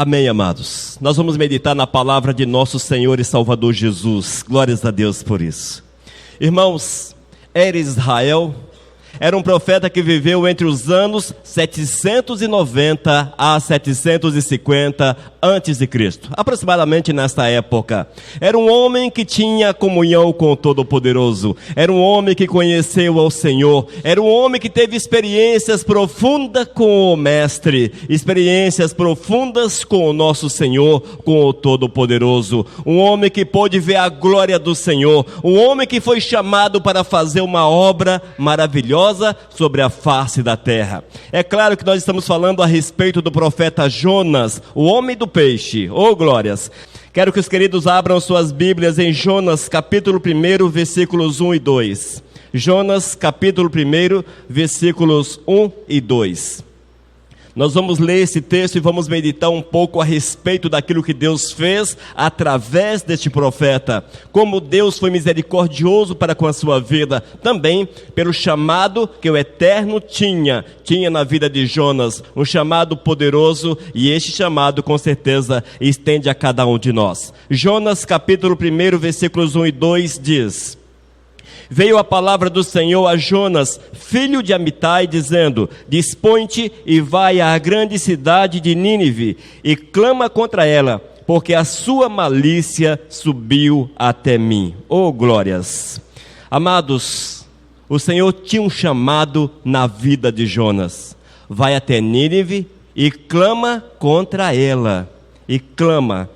Amém, amados. Nós vamos meditar na palavra de nosso Senhor e Salvador Jesus. Glórias a Deus por isso. Irmãos, era Israel, era um profeta que viveu entre os anos 790 a 750 a.C., aproximadamente nesta época. Era um homem que tinha comunhão com o Todo-Poderoso, era um homem que conheceu ao Senhor, era um homem que teve experiências profundas com o Mestre, experiências profundas com o nosso Senhor, com o Todo-Poderoso, um homem que pôde ver a glória do Senhor, um homem que foi chamado para fazer uma obra maravilhosa sobre a face da terra. É claro que nós estamos falando a respeito do profeta Jonas, o homem do peixe. Oh, glórias! Quero que os queridos abram suas Bíblias em Jonas, capítulo 1, versículos 1 e 2. Jonas, capítulo 1, versículos 1 e 2. Nós vamos ler esse texto e vamos meditar um pouco a respeito daquilo que Deus fez através deste profeta. Como Deus foi misericordioso para com a sua vida. Também pelo chamado que o Eterno tinha na vida de Jonas. Um chamado poderoso, e este chamado com certeza estende a cada um de nós. Jonas capítulo 1, versículos 1 e 2 diz: Veio a palavra do Senhor a Jonas, filho de Amitai, dizendo: Dispõe-te e vai à grande cidade de Nínive, e clama contra ela, porque a sua malícia subiu até mim. Oh, glórias! Amados, o Senhor tinha um chamado na vida de Jonas. Vai até Nínive e clama contra ela. E clama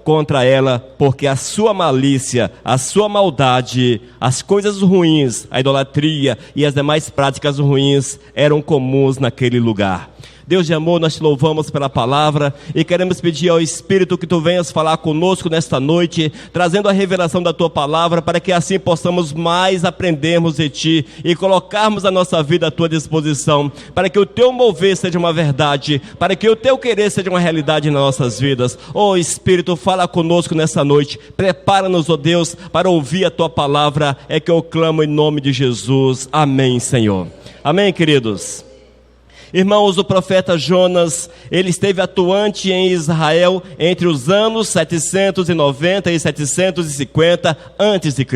contra ela, porque a sua malícia, a sua maldade, as coisas ruins, a idolatria e as demais práticas ruins eram comuns naquele lugar. Deus de amor, nós te louvamos pela palavra e queremos pedir ao Espírito que tu venhas falar conosco nesta noite, trazendo a revelação da tua palavra, para que assim possamos mais aprendermos de ti e colocarmos a nossa vida à tua disposição, para que o teu mover seja uma verdade, para que o teu querer seja uma realidade nas nossas vidas. Oh Espírito, fala conosco nessa noite, prepara-nos, ó Deus, para ouvir a tua palavra, é que eu clamo em nome de Jesus. Amém, Senhor. Amém, queridos. Irmãos, o profeta Jonas, ele esteve atuante em Israel entre os anos 790 e 750 a.C.,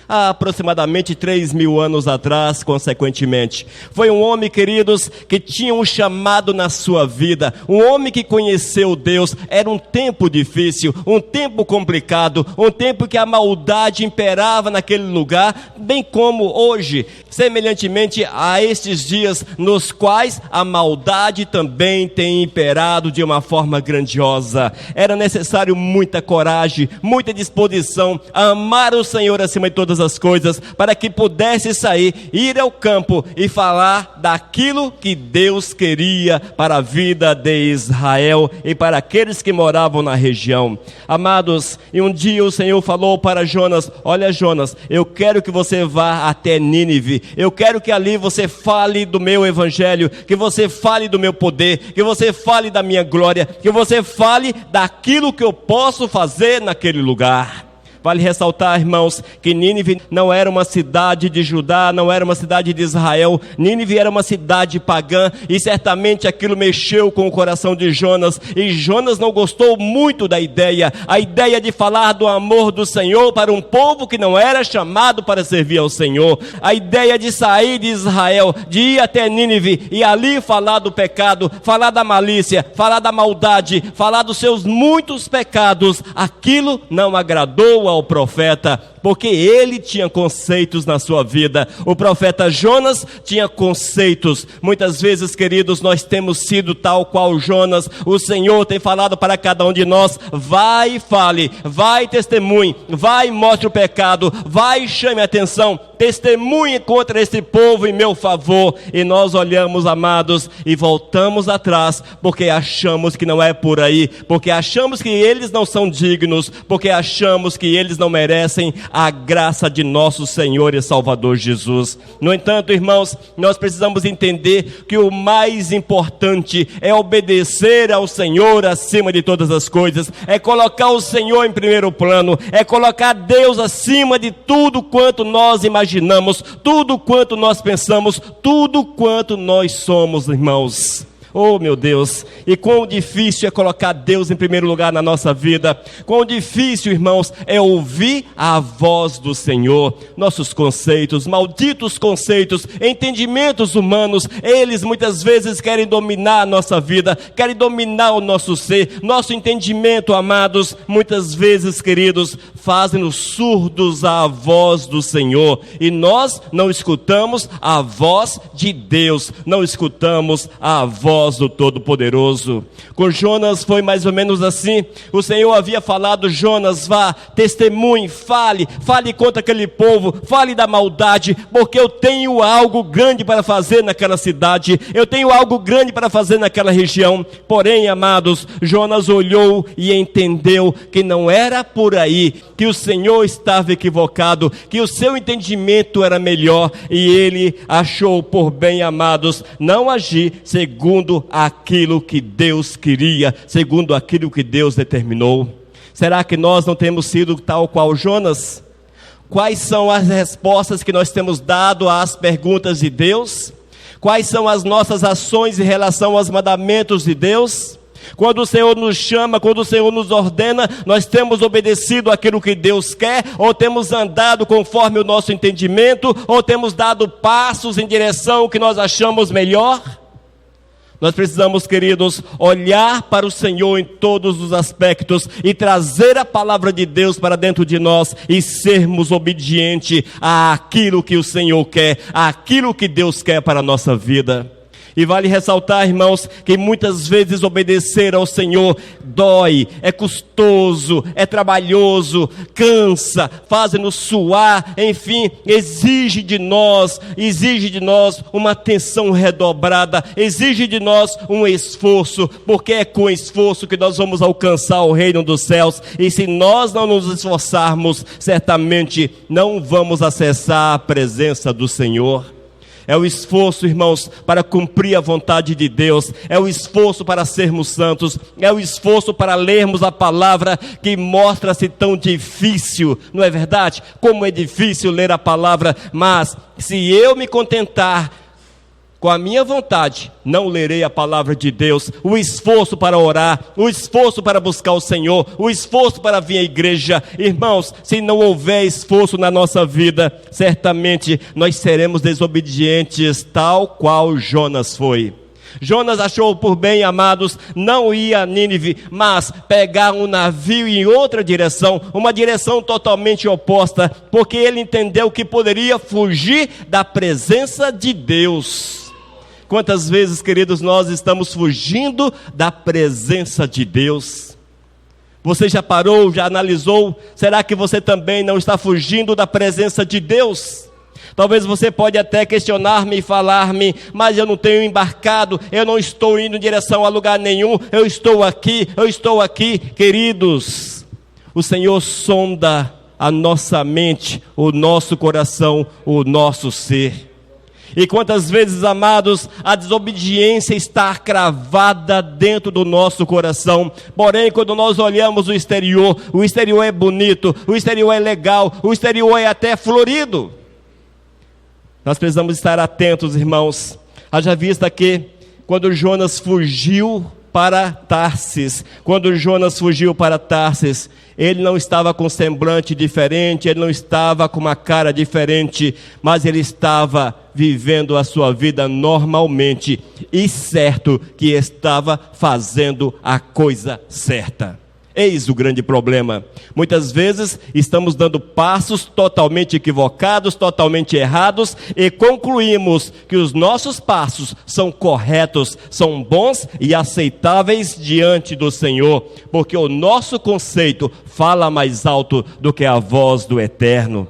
há aproximadamente 3.000 anos atrás, consequentemente. Foi um homem, queridos, que tinha um chamado na sua vida, um homem que conheceu Deus. Era um tempo difícil, um tempo complicado, um tempo que a maldade imperava naquele lugar, bem como hoje, semelhantemente a estes dias nos quais a maldade também tem imperado de uma forma grandiosa. Era necessário muita coragem, muita disposição a amar o Senhor acima de todas as coisas, para que pudesse sair, ir ao campo e falar daquilo que Deus queria para a vida de Israel e para aqueles que moravam na região. Amados, e um dia o Senhor falou para Jonas: olha, Jonas, eu quero que você vá até Nínive, eu quero que ali você fale do meu evangelho, que você fale do meu poder, que você fale da minha glória, que você fale daquilo que eu posso fazer naquele lugar. Vale ressaltar, irmãos, que Nínive não era uma cidade de Judá, não era uma cidade de Israel. Nínive era uma cidade pagã, e certamente aquilo mexeu com o coração de Jonas, e Jonas não gostou muito da ideia, a ideia de falar do amor do Senhor para um povo que não era chamado para servir ao Senhor, a ideia de sair de Israel, de ir até Nínive e ali falar do pecado, falar da malícia, falar da maldade, falar dos seus muitos pecados. Aquilo não agradou ao profeta, porque ele tinha conceitos na sua vida. O profeta Jonas tinha conceitos. Muitas vezes, queridos, nós temos sido tal qual Jonas. O Senhor tem falado para cada um de nós: vai e fale, vai e testemunhe, vai e mostre o pecado, vai e chame a atenção, testemunhe contra esse povo em meu favor. E nós olhamos, amados, e voltamos atrás, porque achamos que não é por aí, porque achamos que eles não são dignos, porque achamos que eles não merecem a graça de nosso Senhor e Salvador Jesus. No entanto, irmãos, nós precisamos entender que o mais importante é obedecer ao Senhor acima de todas as coisas, é colocar o Senhor em primeiro plano, é colocar Deus acima de tudo quanto nós imaginamos, tudo quanto nós pensamos, tudo quanto nós somos, irmãos. Oh, meu Deus, e quão difícil é colocar Deus em primeiro lugar na nossa vida. Quão difícil, irmãos, é ouvir a voz do Senhor. Nossos conceitos, malditos conceitos, entendimentos humanos, eles muitas vezes querem dominar a nossa vida, querem dominar o nosso ser. Nosso entendimento, amados, muitas vezes, queridos, fazem-nos surdos à voz do Senhor. E nós não escutamos a voz de Deus, não escutamos a voz do Todo-Poderoso. Com Jonas foi mais ou menos assim. O Senhor havia falado: Jonas, vá, testemunhe, fale contra aquele povo, fale da maldade, porque eu tenho algo grande para fazer naquela cidade, eu tenho algo grande para fazer naquela região. Porém, amados, Jonas olhou e entendeu que não era por aí, que o Senhor estava equivocado, que o seu entendimento era melhor, e ele achou por bem, amados, não agir segundo aquilo que Deus queria, segundo aquilo que Deus determinou. Será que nós não temos sido tal qual Jonas? Quais são as respostas que nós temos dado às perguntas de Deus? Quais são as nossas ações em relação aos mandamentos de Deus? Quando o Senhor nos chama, quando o Senhor nos ordena, nós temos obedecido aquilo que Deus quer, ou temos andado conforme o nosso entendimento, ou temos dado passos em direção que nós achamos melhor? Nós precisamos, queridos, olhar para o Senhor em todos os aspectos e trazer a palavra de Deus para dentro de nós e sermos obedientes àquilo que o Senhor quer, àquilo que Deus quer para a nossa vida. E vale ressaltar, irmãos, que muitas vezes obedecer ao Senhor dói, é custoso, é trabalhoso, cansa, faz-nos suar, enfim, exige de nós uma atenção redobrada, exige de nós um esforço, porque é com esforço que nós vamos alcançar o reino dos céus, e se nós não nos esforçarmos, certamente não vamos acessar a presença do Senhor. É o esforço, irmãos, para cumprir a vontade de Deus, é o esforço para sermos santos, é o esforço para lermos a palavra que mostra-se tão difícil, não é verdade? Como é difícil ler a palavra, mas se eu me contentar com a minha vontade, não lerei a palavra de Deus. O esforço para orar, o esforço para buscar o Senhor, o esforço para vir à igreja. Irmãos, se não houver esforço na nossa vida, certamente nós seremos desobedientes, tal qual Jonas foi. Jonas achou por bem, amados, não ir a Nínive, mas pegar um navio em outra direção, uma direção totalmente oposta, porque ele entendeu que poderia fugir da presença de Deus. Quantas vezes, queridos, nós estamos fugindo da presença de Deus? Você já parou, já analisou? Será que você também não está fugindo da presença de Deus? Talvez você pode até questionar-me e falar-me: mas eu não tenho embarcado, eu não estou indo em direção a lugar nenhum, eu estou aqui. Queridos, o Senhor sonda a nossa mente, o nosso coração, o nosso ser. E quantas vezes, amados, a desobediência está cravada dentro do nosso coração. Porém, quando nós olhamos o exterior é bonito, o exterior é legal, o exterior é até florido. Nós precisamos estar atentos, irmãos. Haja vista que quando Jonas fugiu para Tarsis, ele não estava com semblante diferente, ele não estava com uma cara diferente, mas ele estava vivendo a sua vida normalmente e certo que estava fazendo a coisa certa. Eis o grande problema. Muitas vezes estamos dando passos totalmente equivocados, totalmente errados, e concluímos que os nossos passos são corretos, são bons e aceitáveis diante do Senhor, porque o nosso conceito fala mais alto do que a voz do Eterno.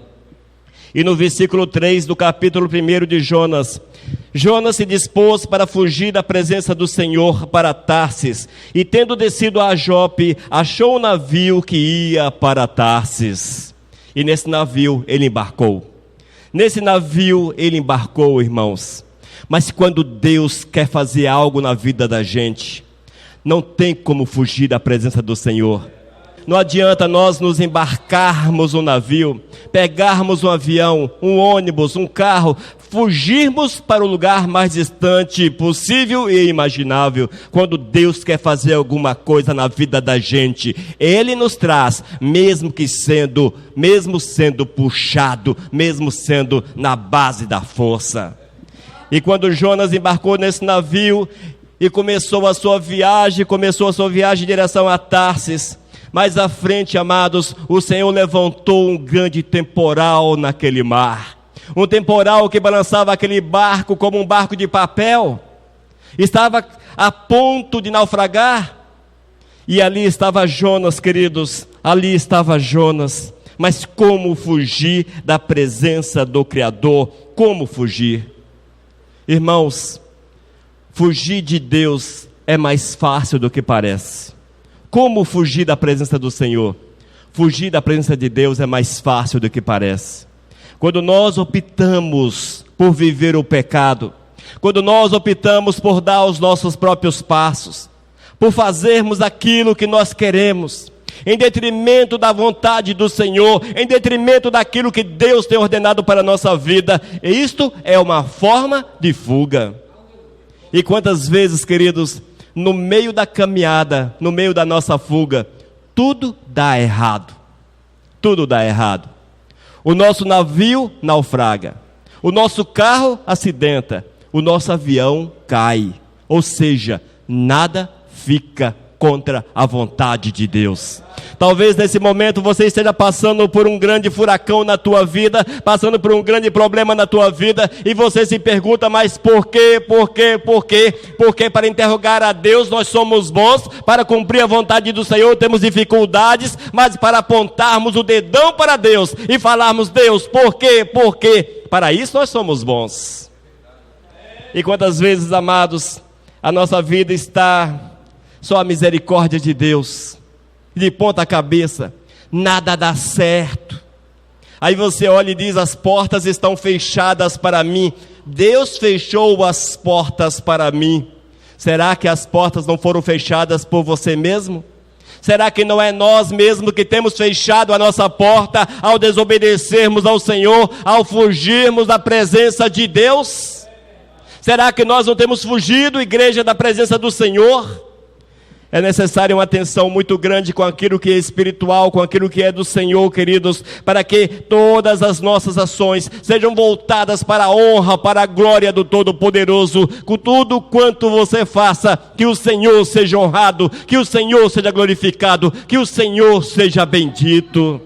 E no versículo 3 do capítulo 1 de Jonas, Jonas se dispôs para fugir da presença do Senhor para Tarsis, e tendo descido a Jope, achou um navio que ia para Tarsis. E nesse navio ele embarcou. Irmãos. Mas quando Deus quer fazer algo na vida da gente, não tem como fugir da presença do Senhor. Não adianta nós nos embarcarmos um navio, pegarmos um avião, um ônibus, um carro, fugirmos para o lugar mais distante possível e imaginável. Quando Deus quer fazer alguma coisa na vida da gente, Ele nos traz, mesmo sendo puxado, mesmo sendo na base da força. E quando Jonas embarcou nesse navio e começou a sua viagem em direção a Tarsis, mais à frente, amados, o Senhor levantou um grande temporal naquele mar. Um temporal que balançava aquele barco como um barco de papel. Estava a ponto de naufragar. E ali estava Jonas, queridos. Ali estava Jonas. Mas como fugir da presença do Criador? Como fugir? Irmãos, fugir de Deus é mais fácil do que parece. Como fugir da presença do Senhor? Fugir da presença de Deus é mais fácil do que parece. Quando nós optamos por viver o pecado, quando nós optamos por dar os nossos próprios passos, por fazermos aquilo que nós queremos, em detrimento da vontade do Senhor, em detrimento daquilo que Deus tem ordenado para a nossa vida, isto é uma forma de fuga. E quantas vezes, queridos, no meio da caminhada, no meio da nossa fuga, tudo dá errado. Tudo dá errado. O nosso navio naufraga. O nosso carro acidenta. O nosso avião cai. Ou seja, nada fica contra a vontade de Deus. Talvez nesse momento você esteja passando por um grande furacão na tua vida, passando por um grande problema na tua vida, e você se pergunta, mas por quê? Porque para interrogar a Deus nós somos bons, para cumprir a vontade do Senhor temos dificuldades, mas para apontarmos o dedão para Deus e falarmos, Deus, por quê? Para isso nós somos bons. E quantas vezes, amados, a nossa vida está só a misericórdia de Deus, de ponta cabeça, nada dá certo. Aí você olha e diz, as portas estão fechadas para mim. Deus fechou as portas para mim. Será que as portas não foram fechadas por você mesmo? Será que não é nós mesmos que temos fechado a nossa porta ao desobedecermos ao Senhor, ao fugirmos da presença de Deus? Será que nós não temos fugido, igreja, da presença do Senhor? É necessário uma atenção muito grande com aquilo que é espiritual, com aquilo que é do Senhor, queridos, para que todas as nossas ações sejam voltadas para a honra, para a glória do Todo-Poderoso. Com tudo quanto você faça, que o Senhor seja honrado, que o Senhor seja glorificado, que o Senhor seja bendito.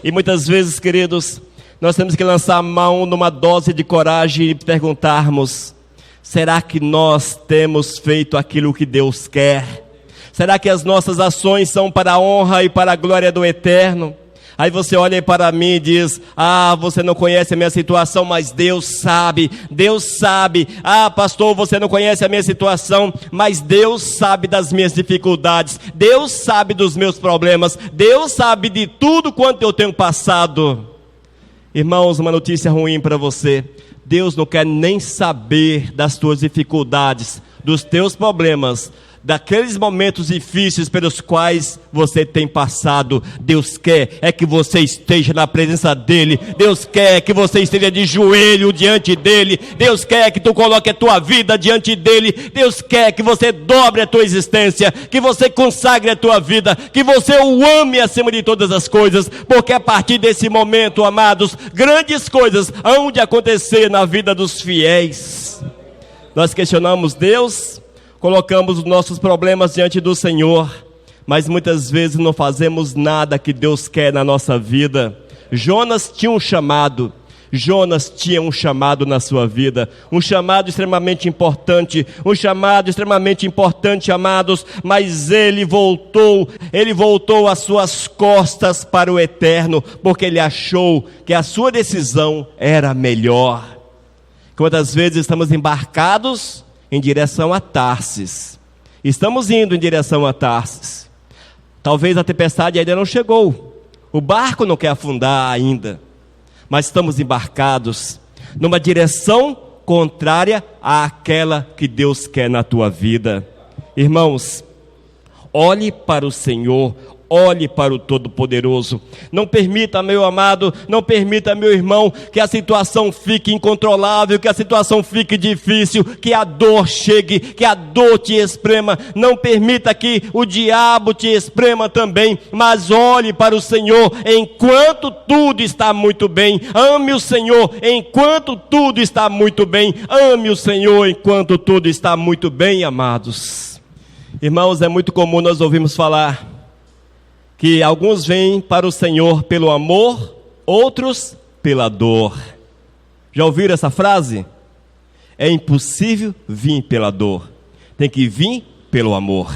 E muitas vezes, queridos, nós temos que lançar a mão numa dose de coragem e perguntarmos, será que nós temos feito aquilo que Deus quer? Será que as nossas ações são para a honra e para a glória do Eterno? Aí você olha para mim e diz, você não conhece a minha situação, mas Deus sabe. Pastor, você não conhece a minha situação, mas Deus sabe das minhas dificuldades. Deus sabe dos meus problemas. Deus sabe de tudo quanto eu tenho passado. Irmãos, uma notícia ruim para você. Deus não quer nem saber das tuas dificuldades, dos teus problemas, daqueles momentos difíceis pelos quais você tem passado. Deus quer que você esteja na presença dEle. Deus quer que você esteja de joelho diante dEle. Deus quer que tu coloque a tua vida diante dEle. Deus quer que você dobre a tua existência, que você consagre a tua vida, que você o ame acima de todas as coisas, porque a partir desse momento, amados, grandes coisas hão de acontecer na vida dos fiéis. Nós questionamos Deus, colocamos os nossos problemas diante do Senhor, mas muitas vezes não fazemos nada que Deus quer na nossa vida. Jonas tinha um chamado na sua vida, um chamado extremamente importante, amados, mas ele voltou as suas costas para o Eterno, porque ele achou que a sua decisão era melhor. Quantas vezes estamos embarcados em direção a Tarsis. Estamos indo em direção a Tarsis. Talvez a tempestade ainda não chegou. O barco não quer afundar ainda. Mas estamos embarcados numa direção contrária àquela que Deus quer na tua vida. Irmãos, olhe para o Senhor, olhe para o Todo-Poderoso. Não permita, meu amado, não permita, meu irmão, que a situação fique incontrolável, que a situação fique difícil, que a dor chegue, que a dor te esprema. Não permita que o diabo te esprema também, mas olhe para o Senhor enquanto tudo está muito bem. Ame o Senhor enquanto tudo está muito bem. Ame o Senhor enquanto tudo está muito bem, amados. Irmãos, é muito comum nós ouvirmos falar que alguns vêm para o Senhor pelo amor, outros pela dor. Já ouviram essa frase? É impossível vir pela dor. Tem que vir pelo amor.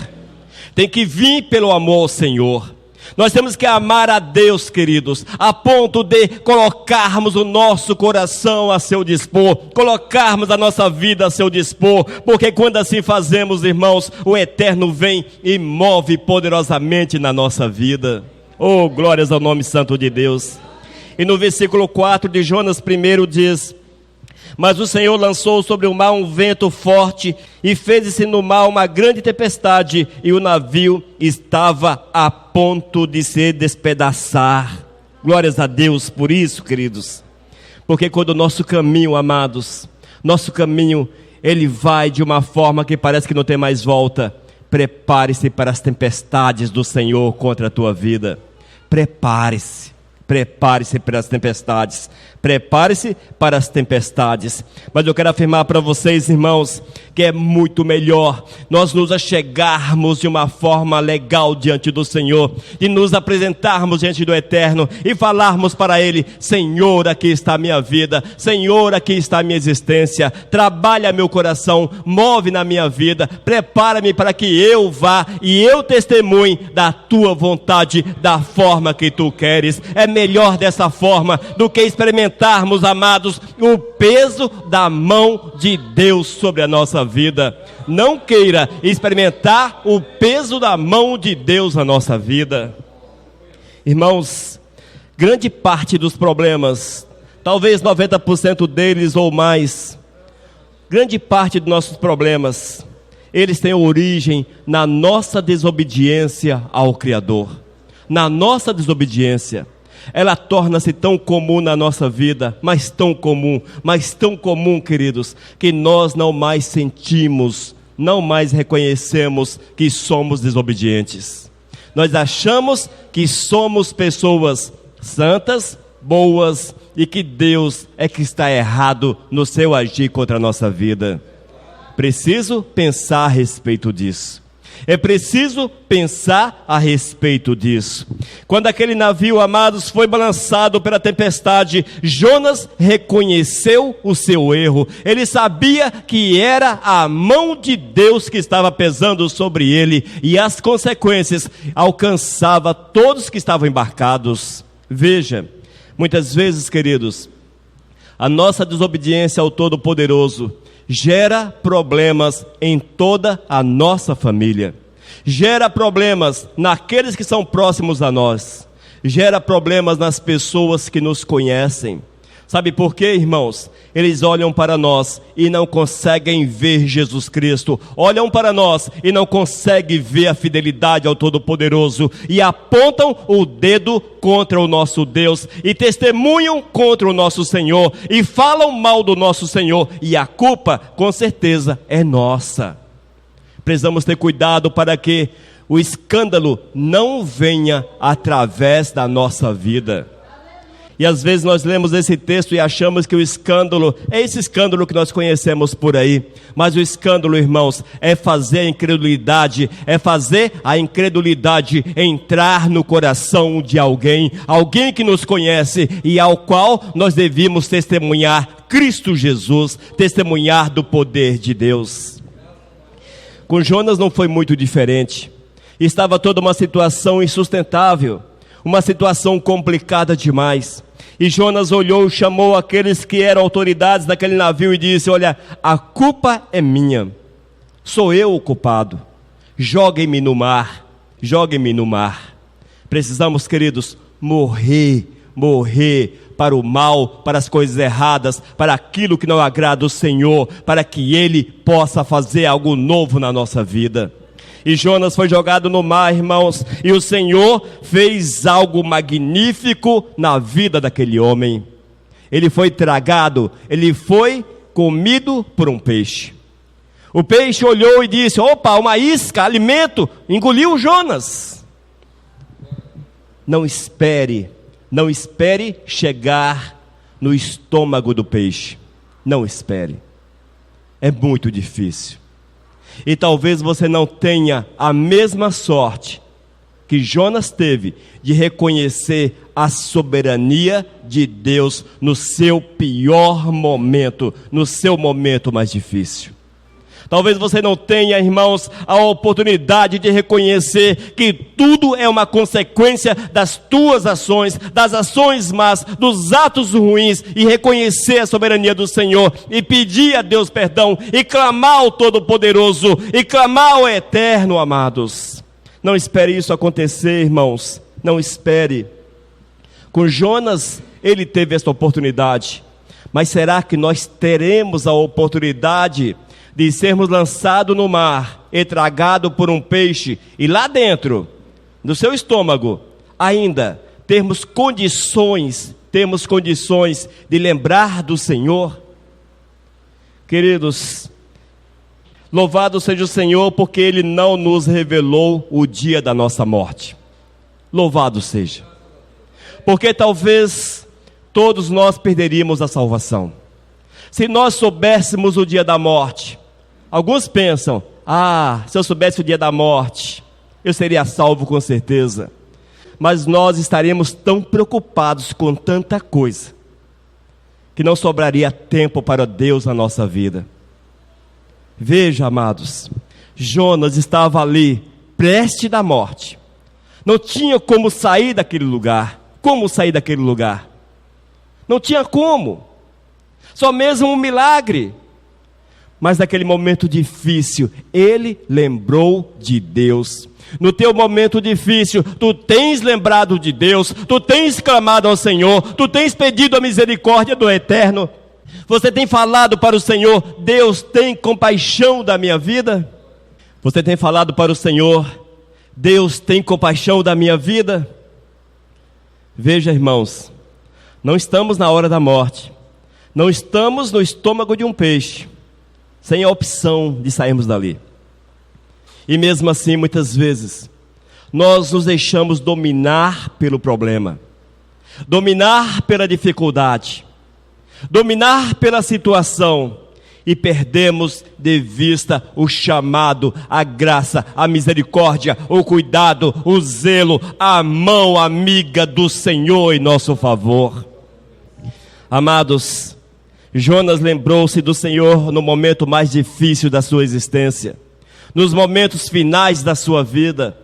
Tem que vir pelo amor ao Senhor. Nós temos que amar a Deus, queridos, a ponto de colocarmos o nosso coração a seu dispor, colocarmos a nossa vida a seu dispor, porque quando assim fazemos, irmãos, o Eterno vem e move poderosamente na nossa vida. Oh, glórias ao nome santo de Deus. E no versículo 4 de Jonas 1 diz: mas o Senhor lançou sobre o mar um vento forte e fez-se no mar uma grande tempestade, e o navio estava a ponto de se despedaçar. Glórias a Deus por isso, queridos. Porque quando o nosso caminho, amados, nosso caminho, ele vai de uma forma que parece que não tem mais volta. Prepare-se para as tempestades do Senhor contra a tua vida. Prepare-se para as tempestades. Prepare-se para as tempestades. Mas eu quero afirmar para vocês, irmãos, que é muito melhor nós nos achegarmos de uma forma legal diante do Senhor, e nos apresentarmos diante do Eterno e falarmos para Ele: Senhor, aqui está a minha vida, Senhor, aqui está a minha existência, trabalha meu coração, move na minha vida, prepara-me para que eu vá e eu testemunhe da tua vontade, da forma que tu queres. É melhor dessa forma do que experimentarmos, amados, o peso da mão de Deus sobre a nossa vida. Não queira experimentar o peso da mão de Deus na nossa vida. Irmãos, grande parte dos problemas, talvez 90% deles ou mais, grande parte dos nossos problemas, eles têm origem na nossa desobediência ao Criador. Na nossa desobediência. Ela torna-se tão comum na nossa vida, mas tão comum, queridos, que nós não mais sentimos, não mais reconhecemos que somos desobedientes. Nós achamos que somos pessoas santas, boas, e que Deus é que está errado no seu agir contra a nossa vida. Preciso pensar a respeito disso. É preciso pensar a respeito disso. Quando aquele navio, amados, foi balançado pela tempestade, Jonas reconheceu o seu erro. Ele sabia que era a mão de Deus que estava pesando sobre ele, e as consequências alcançavam todos que estavam embarcados. Veja, muitas vezes, queridos, a nossa desobediência ao Todo-Poderoso gera problemas em toda a nossa família, gera problemas naqueles que são próximos a nós, gera problemas nas pessoas que nos conhecem. Sabe por quê, irmãos? Eles olham para nós e não conseguem ver Jesus Cristo, olham para nós e não conseguem ver a fidelidade ao Todo-Poderoso, e apontam o dedo contra o nosso Deus, e testemunham contra o nosso Senhor, e falam mal do nosso Senhor, e a culpa, com certeza, é nossa. Precisamos ter cuidado para que o escândalo não venha através da nossa vida. E às vezes nós lemos esse texto e achamos que o escândalo é esse escândalo que nós conhecemos por aí. Mas o escândalo, irmãos, é fazer a incredulidade entrar no coração de alguém que nos conhece e ao qual nós devíamos testemunhar Cristo Jesus, testemunhar do poder de Deus. Com Jonas não foi muito diferente. Estava toda uma situação insustentável, uma situação complicada demais. E Jonas olhou, chamou aqueles que eram autoridades daquele navio e disse: olha, a culpa é minha, sou eu o culpado, joguem-me no mar. Precisamos, queridos, morrer para o mal, para as coisas erradas, para aquilo que não agrada o Senhor, para que Ele possa fazer algo novo na nossa vida. E Jonas foi jogado no mar, irmãos, e o Senhor fez algo magnífico na vida daquele homem. Ele foi tragado, ele foi comido por um peixe. O peixe olhou e disse: opa, uma isca, alimento, engoliu Jonas. Não espere chegar no estômago do peixe. Não espere. É muito difícil. E talvez você não tenha a mesma sorte que Jonas teve de reconhecer a soberania de Deus no seu pior momento, no seu momento mais difícil. Talvez você não tenha, irmãos, a oportunidade de reconhecer que tudo é uma consequência das tuas ações, das ações más, dos atos ruins, e reconhecer a soberania do Senhor, e pedir a Deus perdão, e clamar ao Todo-Poderoso, e clamar ao Eterno, amados. Não espere isso acontecer, irmãos, não espere. Com Jonas, ele teve esta oportunidade, mas será que nós teremos a oportunidade de sermos lançados no mar e tragados por um peixe, e lá dentro, no seu estômago, ainda termos condições de lembrar do Senhor? Queridos, louvado seja o Senhor, porque Ele não nos revelou o dia da nossa morte. Louvado seja. Porque talvez todos nós perderíamos a salvação se nós soubéssemos o dia da morte. Alguns pensam: se eu soubesse o dia da morte, eu seria salvo com certeza. Mas nós estaremos tão preocupados com tanta coisa, que não sobraria tempo para Deus na nossa vida. Veja, amados, Jonas estava ali, prestes à morte. Não tinha como sair daquele lugar. Não tinha como. Só mesmo um milagre. Mas naquele momento difícil, ele lembrou de Deus. No teu momento difícil, tu tens lembrado de Deus, tu tens clamado ao Senhor, tu tens pedido a misericórdia do Eterno. Você tem falado para o Senhor: Deus, tem compaixão da minha vida? Você tem falado para o Senhor: Deus, tem compaixão da minha vida? Veja, irmãos, não estamos na hora da morte, não estamos no estômago de um peixe, sem a opção de sairmos dali. E mesmo assim, muitas vezes, nós nos deixamos dominar pelo problema, dominar pela dificuldade, dominar pela situação, e perdemos de vista o chamado, a graça, a misericórdia, o cuidado, o zelo, a mão amiga do Senhor em nosso favor. Amados, Jonas lembrou-se do Senhor no momento mais difícil da sua existência, nos momentos finais da sua vida.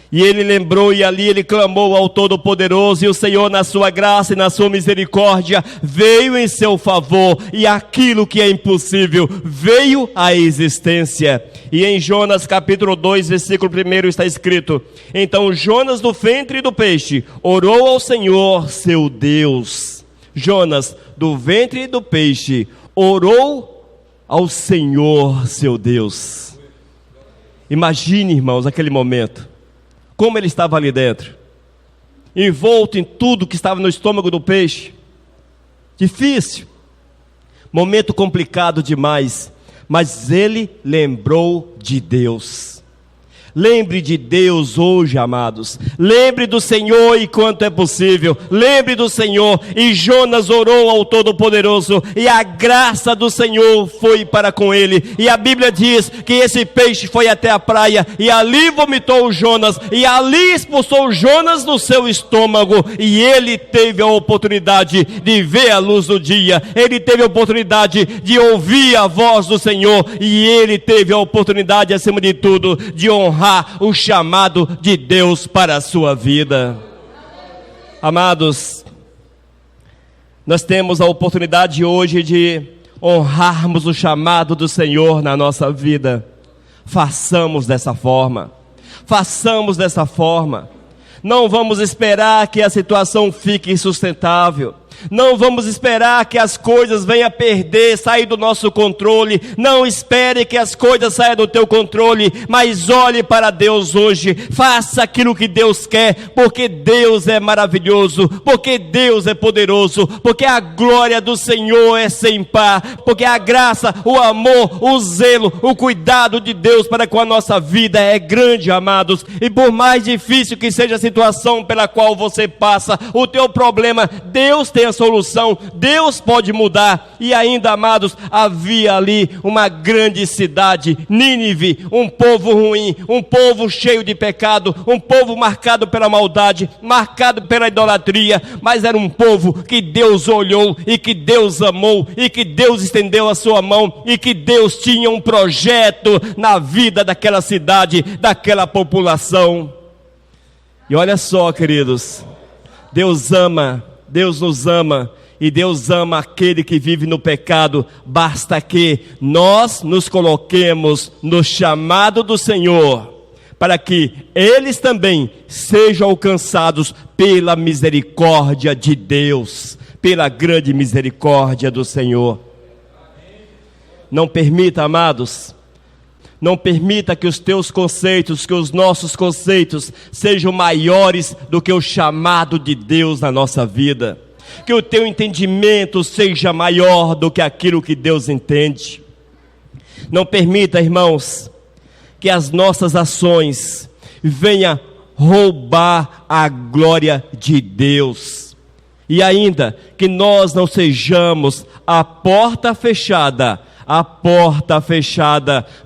E ele lembrou, e ali ele clamou ao Todo-Poderoso, e o Senhor, na sua graça e na sua misericórdia, veio em seu favor, e aquilo que é impossível veio à existência. E em Jonas capítulo 2, versículo 1 está escrito: então Jonas, do ventre do peixe, orou ao Senhor seu Deus. Jonas, do ventre do peixe, orou ao Senhor seu Deus. Imagine, irmãos, aquele momento, como ele estava ali dentro, envolto em tudo que estava no estômago do peixe. Difícil, momento complicado demais, mas ele lembrou de Deus. Lembre de Deus hoje, amados. Lembre do Senhor enquanto é possível. Lembre do Senhor. E Jonas orou ao Todo-Poderoso, e a graça do Senhor foi para com ele. E a Bíblia diz que esse peixe foi até a praia, e ali vomitou o Jonas, e ali expulsou Jonas do seu estômago. E ele teve a oportunidade de ver a luz do dia. Ele teve a oportunidade de ouvir a voz do Senhor. E ele teve a oportunidade, acima de tudo, de honrar o chamado de Deus para a sua vida. Amados, nós temos a oportunidade hoje de honrarmos o chamado do Senhor na nossa vida. Façamos dessa forma. Não vamos esperar que a situação fique insustentável. Não vamos esperar que as coisas venham a perder, sair do nosso controle. Não espere que as coisas saiam do teu controle, mas olhe para Deus hoje. Faça aquilo que Deus quer, porque Deus é maravilhoso, porque Deus é poderoso, porque a glória do Senhor é sem par, porque a graça, o amor, o zelo, o cuidado de Deus para com a nossa vida é grande, amados. E por mais difícil que seja a situação pela qual você passa, o teu problema, Deus tem a solução, Deus pode mudar. E ainda, amados, havia ali uma grande cidade, Nínive, um povo ruim, um povo cheio de pecado, um povo marcado pela maldade, marcado pela idolatria, mas era um povo que Deus olhou e que Deus amou e que Deus estendeu a sua mão e que Deus tinha um projeto na vida daquela cidade, daquela população. E olha só, queridos, Deus ama, Deus nos ama, e Deus ama aquele que vive no pecado. Basta que nós nos coloquemos no chamado do Senhor, para que eles também sejam alcançados pela misericórdia de Deus, pela grande misericórdia do Senhor. Não permita, amados, não permita que os teus conceitos, que os nossos conceitos sejam maiores do que o chamado de Deus na nossa vida. Que o teu entendimento seja maior do que aquilo que Deus entende. Não permita, irmãos, que as nossas ações venham roubar a glória de Deus. E ainda, que nós não sejamos a porta fechada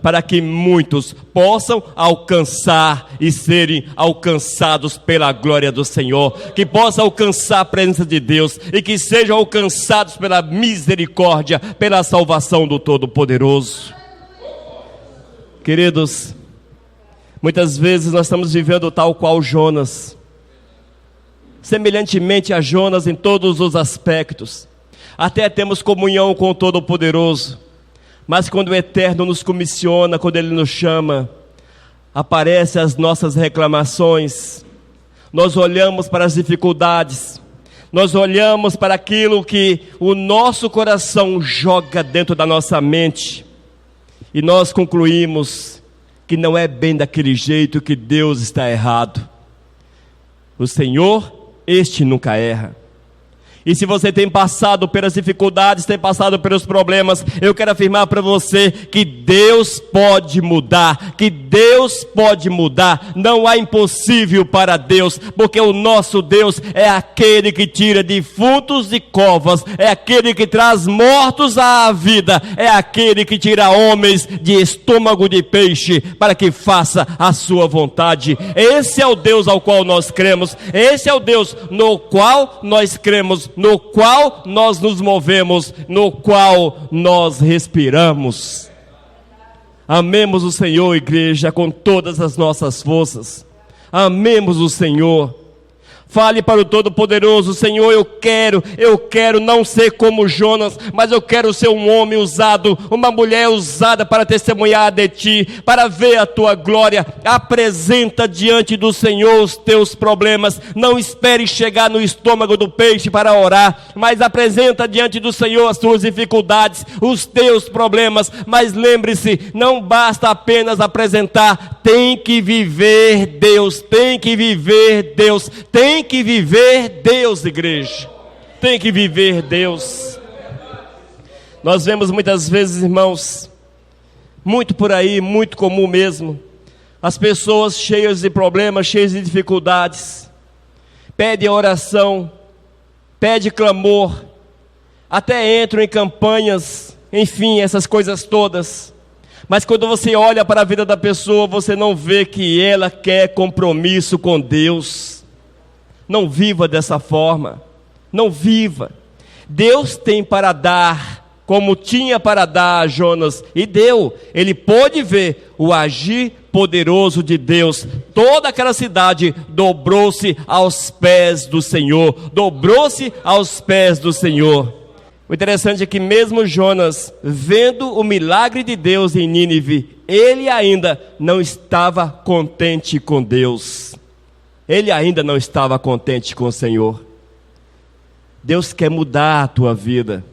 para que muitos possam alcançar e serem alcançados pela glória do Senhor, que possam alcançar a presença de Deus e que sejam alcançados pela misericórdia, pela salvação do Todo-Poderoso. Queridos, muitas vezes nós estamos vivendo tal qual Jonas, semelhantemente a Jonas em todos os aspectos. Até temos comunhão com o Todo-Poderoso, mas quando o Eterno nos comissiona, quando Ele nos chama, aparecem as nossas reclamações. Nós olhamos para as dificuldades, nós olhamos para aquilo que o nosso coração joga dentro da nossa mente, e nós concluímos que não é bem daquele jeito, que Deus está errado. O Senhor, este nunca erra. E se você tem passado pelas dificuldades, tem passado pelos problemas, eu quero afirmar para você que Deus pode mudar, que Deus pode mudar. Não há impossível para Deus, porque o nosso Deus é aquele que tira defuntos de covas, é aquele que traz mortos à vida, é aquele que tira homens de estômago de peixe, para que faça a sua vontade. Esse é o Deus ao qual nós cremos, esse é o Deus no qual nós cremos, no qual nós nos movemos, no qual nós respiramos. Amemos o Senhor, igreja, com todas as nossas forças. Amemos o Senhor. Fale para o Todo-Poderoso: Senhor, eu quero não ser como Jonas, mas eu quero ser um homem usado, uma mulher usada para testemunhar de Ti, para ver a Tua glória. Apresenta diante do Senhor os teus problemas. Não espere chegar no estômago do peixe para orar, mas apresenta diante do Senhor as tuas dificuldades, os teus problemas. Mas lembre-se, não basta apenas apresentar, tem que viver Deus, tem que viver Deus, tem que viver Deus, igreja. Tem que viver Deus. Nós vemos muitas vezes, irmãos, muito por aí, muito comum mesmo, as pessoas cheias de problemas, cheias de dificuldades, pedem oração, pedem clamor, até entram em campanhas, enfim, essas coisas todas. Mas quando você olha para a vida da pessoa, você não vê que ela quer compromisso com Deus. Não viva dessa forma, não viva. Deus tem para dar, como tinha para dar a Jonas, e deu. Ele pôde ver o agir poderoso de Deus. Toda aquela cidade dobrou-se aos pés do Senhor, dobrou-se aos pés do Senhor. O interessante é que mesmo Jonas, vendo o milagre de Deus em Nínive, ele ainda não estava contente com Deus. Ele ainda não estava contente com o Senhor. Deus quer mudar a tua vida.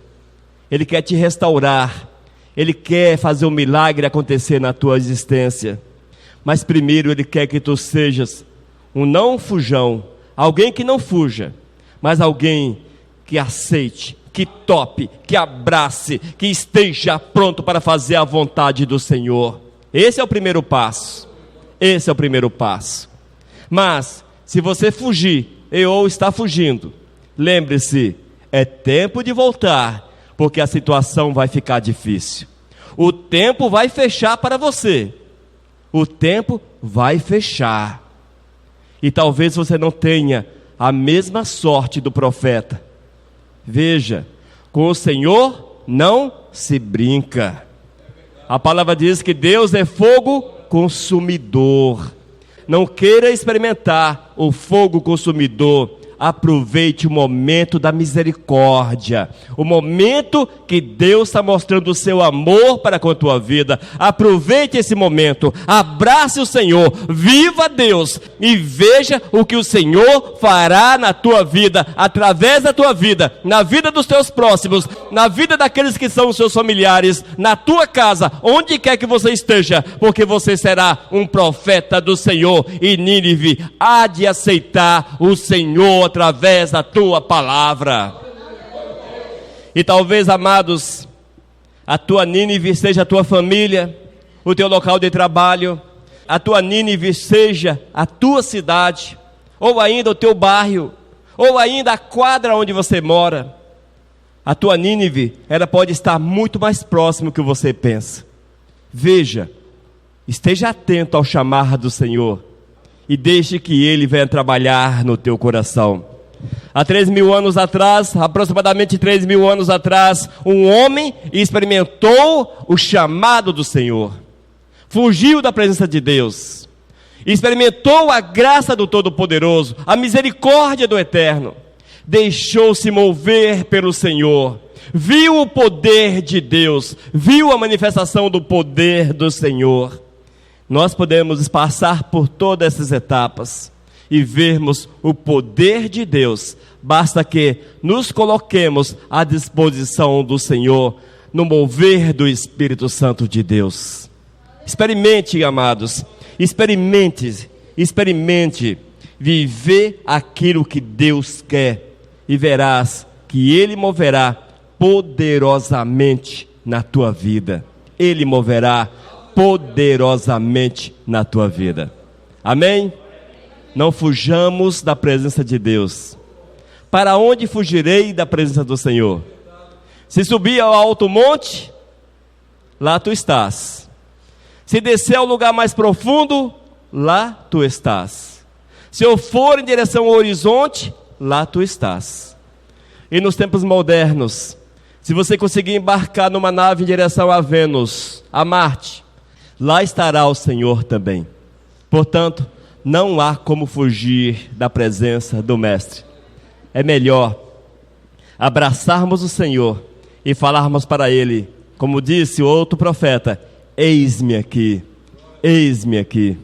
Ele quer te restaurar. Ele quer fazer um milagre acontecer na tua existência. Mas primeiro Ele quer que tu sejas um não fujão, alguém que não fuja, mas alguém que aceite, que tope, que abrace, que esteja pronto para fazer a vontade do Senhor. Esse é o primeiro passo. Esse é o primeiro passo. Mas, se você fugir, ou está fugindo, lembre-se, é tempo de voltar, porque a situação vai ficar difícil. O tempo vai fechar para você. O tempo vai fechar. E talvez você não tenha a mesma sorte do profeta. Veja, com o Senhor não se brinca. A palavra diz que Deus é fogo consumidor. Não queira experimentar o fogo consumidor. Aproveite o momento da misericórdia, o momento que Deus está mostrando o seu amor para com a tua vida. Aproveite esse momento, abrace o Senhor, viva Deus e veja o que o Senhor fará na tua vida, através da tua vida, na vida dos teus próximos, na vida daqueles que são os seus familiares, na tua casa, onde quer que você esteja, porque você será um profeta do Senhor e Nínive há de aceitar o Senhor através da tua palavra. E talvez, amados, a tua Nínive seja a tua família, o teu local de trabalho, a tua Nínive seja a tua cidade, ou ainda o teu bairro, ou ainda a quadra onde você mora. A tua Nínive, ela pode estar muito mais próximo do que você pensa. Veja, esteja atento ao chamar do Senhor e deixe que Ele venha trabalhar no teu coração. Há 3.000 anos atrás, aproximadamente 3.000 anos atrás, um homem experimentou o chamado do Senhor. Fugiu da presença de Deus. Experimentou a graça do Todo-Poderoso, a misericórdia do Eterno. Deixou-se mover pelo Senhor. Viu o poder de Deus. Viu a manifestação do poder do Senhor. Nós podemos passar por todas essas etapas e vermos o poder de Deus. Basta que nos coloquemos à disposição do Senhor no mover do Espírito Santo de Deus. Experimente, amados, experimente viver aquilo que Deus quer e verás que Ele moverá poderosamente na tua vida. Ele moverá poderosamente na tua vida. Amém? Não fujamos da presença de Deus. Para onde fugirei da presença do Senhor? Se subir ao alto monte, lá tu estás. Se descer ao lugar mais profundo, lá tu estás. Se eu for em direção ao horizonte, lá tu estás. E nos tempos modernos, se você conseguir embarcar numa nave em direção a Vênus, a Marte, lá estará o Senhor também. Portanto, não há como fugir da presença do Mestre. É melhor abraçarmos o Senhor e falarmos para Ele, como disse o outro profeta: eis-me aqui, eis-me aqui,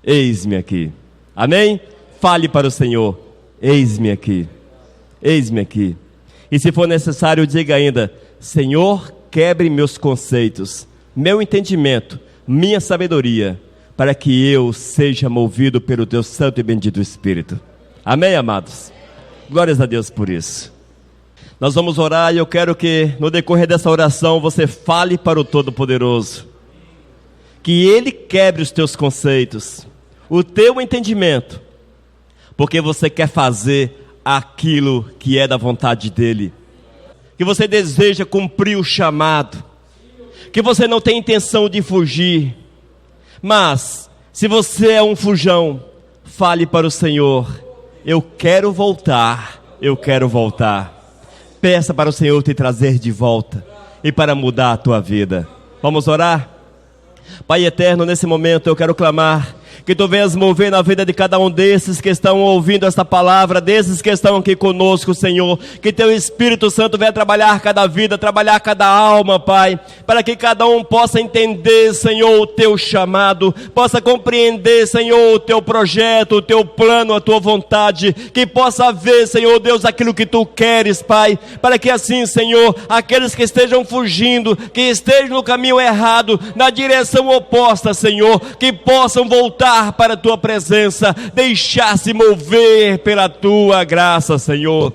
eis-me aqui. Amém? Fale para o Senhor: eis-me aqui, eis-me aqui. E se for necessário, diga ainda: Senhor, quebre meus conceitos, meu entendimento, minha sabedoria, para que eu seja movido pelo teu santo e bendito Espírito. Amém, amados? Glórias a Deus por isso. Nós vamos orar e eu quero que no decorrer dessa oração você fale para o Todo-Poderoso, que Ele quebre os teus conceitos, o teu entendimento, porque você quer fazer aquilo que é da vontade dEle, que você deseja cumprir o chamado, que você não tem intenção de fugir. Mas, se você é um fujão, fale para o Senhor: eu quero voltar, eu quero voltar. Peça para o Senhor te trazer de volta e para mudar a tua vida. Vamos orar? Pai eterno, nesse momento eu quero clamar Que tu venhas mover na vida de cada um desses que estão ouvindo esta palavra, desses que estão aqui conosco, Senhor. Que teu Espírito Santo venha trabalhar cada vida, trabalhar cada alma, Pai, para que cada um possa entender, Senhor, o teu chamado, possa compreender, Senhor, o teu projeto, o teu plano, a tua vontade, que possa ver, Senhor Deus, aquilo que tu queres, Pai, para que assim, Senhor, aqueles que estejam fugindo, que estejam no caminho errado, na direção oposta, Senhor, que possam voltar para a tua presença, deixar-se mover pela tua graça, Senhor,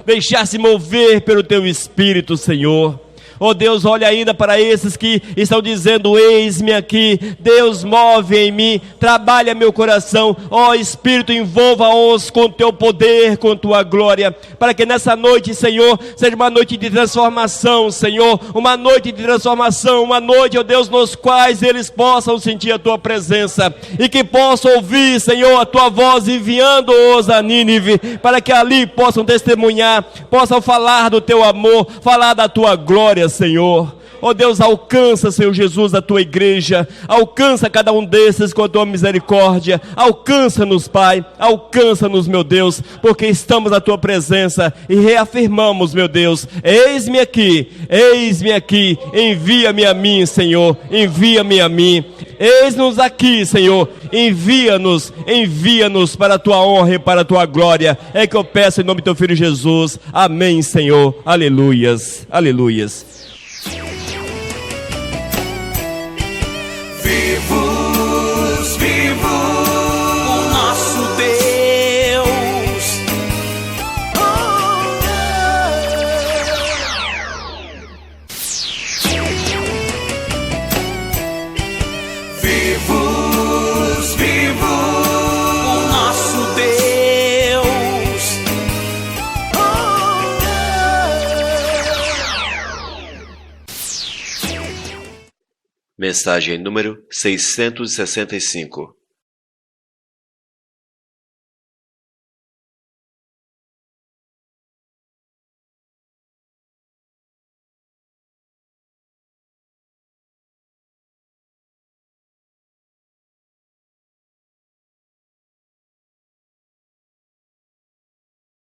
deixar-se mover pelo teu Espírito, Senhor. Oh Deus, olha ainda para esses que estão dizendo: eis-me aqui. Deus, move em mim, trabalha meu coração. Oh Espírito, envolva-os com teu poder, com tua glória, para que nessa noite, Senhor, seja uma noite de transformação, Senhor, uma noite de transformação, uma noite, oh Deus, nos quais eles possam sentir a tua presença e que possam ouvir, Senhor, a tua voz enviando-os a Nínive, para que ali possam testemunhar, possam falar do teu amor, falar da tua glória, Senhor. Oh Deus, alcança, Senhor Jesus, a tua igreja, alcança cada um desses com a tua misericórdia, alcança-nos, Pai, alcança-nos, meu Deus, porque estamos na tua presença e reafirmamos, meu Deus, eis-me aqui, envia-me a mim, Senhor, envia-me a mim, eis-nos aqui, Senhor, envia-nos para a tua honra e para a tua glória, é que eu peço em nome do teu Filho Jesus, amém, Senhor, aleluias, aleluias. Vivo o nosso Deus. Vivo o nosso Deus. Mensagem número 665.